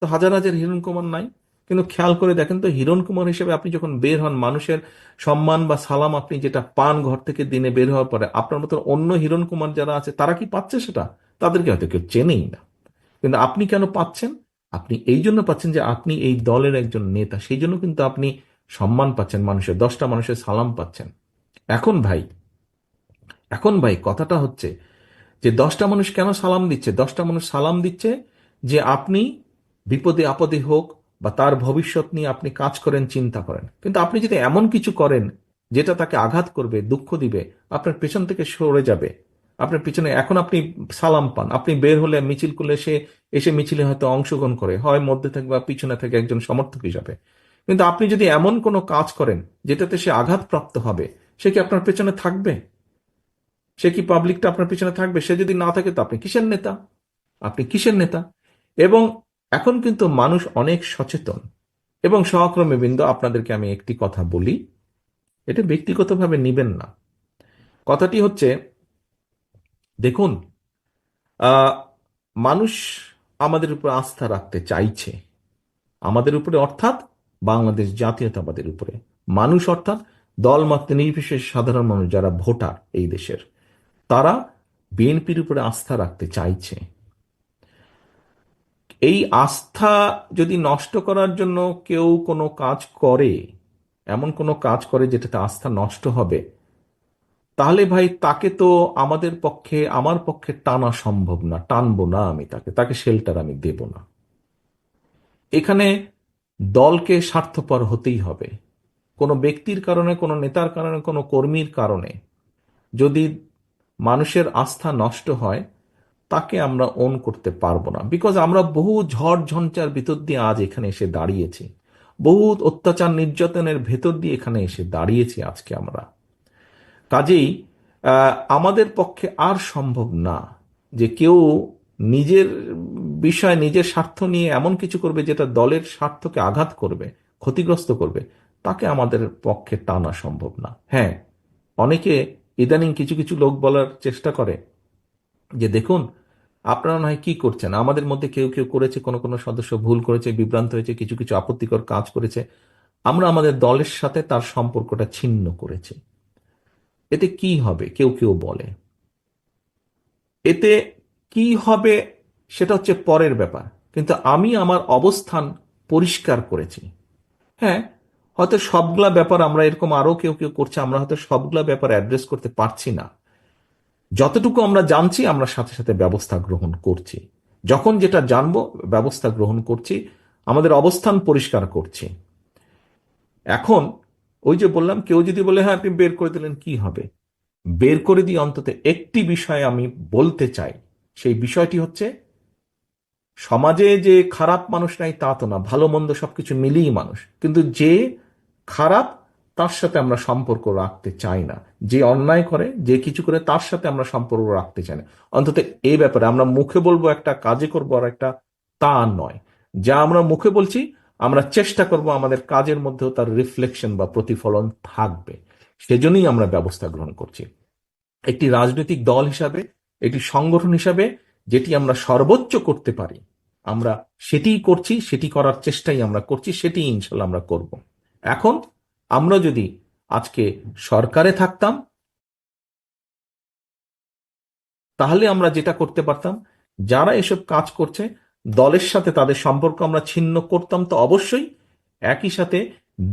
তো হাজার হাজার হিরণ কুমার নাই। কিন্তু খেয়াল করে দেখেন তো, হিরণ কুমার হিসেবে আপনি যখন বের হন, মানুষের সম্মান বা সালাম আপনি যেটা পান ঘর থেকে দিনে বের হওয়ার পরে, আপনার মতো অন্য হিরণ কুমার যারা আছে তারা কি পাচ্ছে সেটা? তাদেরকে হয়তো কেউ চেনেই না। কিন্তু আপনি কেন পাচ্ছেন? আপনি এই জন্য পাচ্ছেন যে আপনি এই দলের একজন নেতা, সেই জন্য কিন্তু আপনি সম্মান পাচ্ছেন, মানুষের 10টা মানুষের সালাম পাচ্ছেন। এখন ভাই, এখন ভাই কথাটা হচ্ছে যে 10টা মানুষ কেন সালাম দিচ্ছে? 10টা মানুষ সালাম দিচ্ছে যে আপনি বিপদে আপদে হোক বা তার ভবিষ্যৎ নিয়ে আপনি কাজ করেন, চিন্তা করেন। কিন্তু আপনি যদি এমন কিছু করেন যেটা তাকে আঘাত করবে, দুঃখ দিবে, আপনার পেছন থেকে সরে যাবে, আপনার পিছনে এখন আপনি সালাম পান, আপনি বের হলে মিছিল করলে সে এসে মিছিলে হয়তো অংশগ্রহণ করে, হয় মধ্যে থেকে বা পিছনে থেকে একজন সমর্থক হিসাবে। কিন্তু আপনি যদি এমন কোনো কাজ করেন যেটাতে সে আঘাতপ্রাপ্ত হবে, সে কি আপনার পেছনে থাকবে? সে কি পাবলিকটা আপনার পিছনে থাকবে? সে যদি না থাকে তো আপনি কিসের নেতা? আপনি কিসের নেতা? এবং এখন কিন্তু মানুষ অনেক সচেতন। এবং সহকর্মী বৃন্দ, আপনাদেরকে আমি একটি কথা বলি, এটা ব্যক্তিগতভাবে নিবেন না। কথাটি হচ্ছে, দেখুন, আহ, মানুষ আমাদের উপর আস্থা রাখতে চাইছে, আমাদের উপরে অর্থাৎ বাংলাদেশ জাতীয়তাবাদের উপরে। মানুষ অর্থাৎ দলমত নির্বিশেষে সাধারণ মানুষ যারা ভোটার এই দেশের, তারা বিএনপির উপরে আস্থা রাখতে চাইছে। এই আস্থা যদি নষ্ট করার জন্য কেউ কোনো কাজ করে, এমন কোনো কাজ করে যেটাতে আস্থা নষ্ট হবে, তাহলে ভাই তাকে তো আমাদের পক্ষে, আমার পক্ষে টানা সম্ভব না, টানবো না আমি তাকে, তাকে শেল্টার আমি দেব না। এখানে দলকে স্বার্থপর হতেই হবে। কোনো ব্যক্তির কারণে, কোনো নেতার কারণে, কোনো কর্মীর কারণে যদি মানুষের আস্থা নষ্ট হয়, তাকে আমরা ওন করতে পারবো না। বিকজ আমরা বহু ঝড় ঝঞ্ঝার ভিতর দিয়ে আজ এখানে এসে দাঁড়িয়েছি, বহু অত্যাচার নির্যাতনের ভেতর দিয়ে এখানে এসে দাঁড়িয়েছি আজকে আমরা। কাজেই আমাদের পক্ষে আর সম্ভব না যে কেউ নিজের বিষয়, নিজের স্বার্থ নিয়ে এমন কিছু করবে যেটা দলের স্বার্থকে আঘাত করবে, ক্ষতিগ্রস্ত করবে। তাকে আমাদের পক্ষে টানা সম্ভব না। হ্যাঁ, অনেকে ইদানিং কিছু কিছু লোক বলার চেষ্টা করে যে দেখুন, আপনারা নয় কি করছেন, আমাদের মধ্যে কেউ কেউ করেছে, কোনো কোনো সদস্য ভুল করেছে, বিভ্রান্ত হয়েছে, কিছু কিছু আপত্তিকর কাজ করেছে, আমরা আমাদের দলের সাথে তার সম্পর্কটা ছিন্ন করেছি। এতে কি হবে কেউ কেউ বলে, এতে কি হবে সেটা হচ্ছে পরের ব্যাপার। কিন্তু আমি আমার অবস্থান পরিষ্কার করেছি। হ্যাঁ, হয়তো সবগুলা ব্যাপার আমরা এরকম আরো কেউ কেউ করছে, আমরা হয়তো সবগুলা ব্যাপার অ্যাড্রেস করতে পারছি না। যতটুকু আমরা জানছি আমরা সাথে সাথে ব্যবস্থা গ্রহণ করছি, যখন যেটা জানবো ব্যবস্থা গ্রহণ করছি, আমাদের অবস্থান পরিষ্কার করছি। এখন ওই যে বললাম, কেউ যদি বলে হ্যাঁ আপনি বের করে দিলেন কি হবে, বের করে দিয়ে অন্তত একটি বিষয় আমি বলতে চাই। সেই বিষয়টি হচ্ছে, সমাজে যে খারাপ মানুষ নাই তা তো না, ভালো মন্দ সবকিছু মিলিয়ে মানুষ, কিন্তু যে খারাপ তার সাথে আমরা সম্পর্ক রাখতে চাই না। যে অন্যায় করে, যে কিছু করে, তার সাথে আমরা সম্পর্ক রাখতে চাই না। অন্তত এই ব্যাপারে আমরা মুখে বলবো একটা, কাজে করবো আর একটা, তা নয়। যা আমরা মুখে বলছি, আমরা চেষ্টা করব আমাদের কাজের মধ্যেও তার রিফ্লেকশন বা প্রতিফলন থাকবে। সেজন্যই আমরা ব্যবস্থা গ্রহণ করছি। একটি রাজনৈতিক দল হিসাবে, একটি সংগঠন হিসাবে যেটি আমরা সর্বোচ্চ করতে পারি, আমরা সেটিই করছি, সেটি করার চেষ্টাই আমরা করছি, সেটি ইনশাল্লাহ আমরা করব। এখন আমরা যদি আজকে সরকারে থাকতাম, তাহলে আমরা যেটা করতে পারতাম, যারা এসব কাজ করছে দলের সাথে তাদের সম্পর্ক আমরা ছিন্ন করতাম তো অবশ্যই, একই সাথে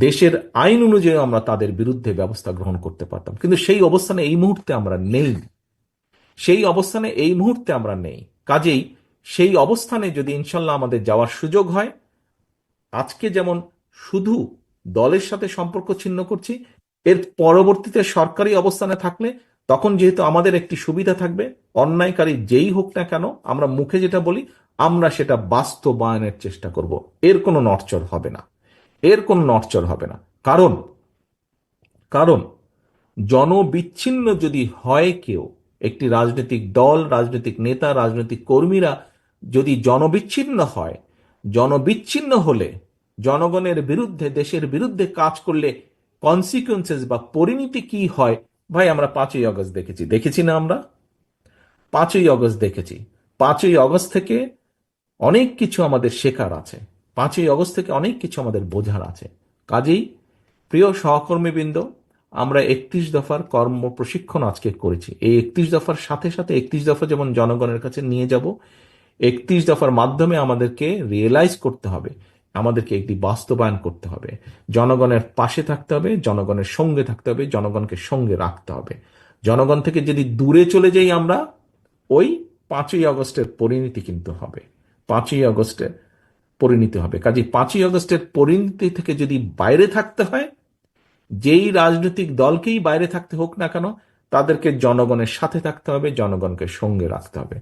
দেশের আইন অনুযায়ী আমরা তাদের বিরুদ্ধে ব্যবস্থা গ্রহণ করতে পারতাম। কিন্তু সেই অবস্থানে এই মুহূর্তে আমরা নেই, সেই অবস্থানে এই মুহূর্তে আমরা নেই। কাজেই সেই অবস্থানে যদি ইনশাল্লাহ আমাদের যাওয়ার সুযোগ হয়, আজকে যেমন শুধু দলের সাথে সম্পর্ক ছিন্ন করছি, এর পরবর্তীতে সরকারি অবস্থানে থাকলে তখন যেহেতু আমাদের একটি সুবিধা থাকবে, অন্যায়কারী যেই হোক না কেন, আমরা মুখে যেটা বলি আমরা সেটা বাস্তবায়নের চেষ্টা করব। এর কোনো নড়চড় হবে না, এর কোনো নড়চড় হবে না। কারণ কারণ জনবিচ্ছিন্ন যদি হয় কেউ, একটি রাজনৈতিক দল, রাজনৈতিক নেতা, রাজনৈতিক কর্মীরা যদি জনবিচ্ছিন্ন হয়, জনবিচ্ছিন্ন হলে, জনগণের বিরুদ্ধে, দেশের বিরুদ্ধে কাজ করলে কনসিকুয়েন্সেস বা পরিণতি কি হয়, ভাই আমরা 5ই আগস্ট দেখেছি, দেখেছি না আমরা? 5ই আগস্ট দেখেছি। 5ই আগস্ট থেকে অনেক কিছু আমাদের শেখার আছে। 5ই আগস্ট থেকে অনেক কিছু আমাদের বোঝার আছে। কাজেই প্রিয় সহকর্মীবৃন্দ, আমরা 31 দফার কর্ম প্রশিক্ষণ আজকে করেছি। এই 31 দফার সাথে সাথে 31 দফা যেমন জনগণের কাছে নিয়ে যাব, 31 দফার মাধ্যমে আমাদেরকে রিয়েলাইজ করতে হবে, আমাদেরকে একটি বাস্তবায়ন করতে হবে। জনগণের পাশে থাকতে হবে, জনগণের সঙ্গে থাকতে হবে, জনগণকে সঙ্গে রাখতে হবে। জনগণ থেকে যদি দূরে চলে যাই আমরা, ওই 5ই আগস্টের পরিণতি কিন্তু হবে। 5ই আগস্টের পরিণতি হবে। কাজে 5ই আগস্টের পরিণতি থেকে যদি বাইরে থাকতে হয়, যেই রাজনৈতিক দলকেই বাইরে থাকতে হোক না কেন, তাদেরকে জনগণের সাথে থাকতে হবে, জনগণকে সঙ্গে রাখতে হবে।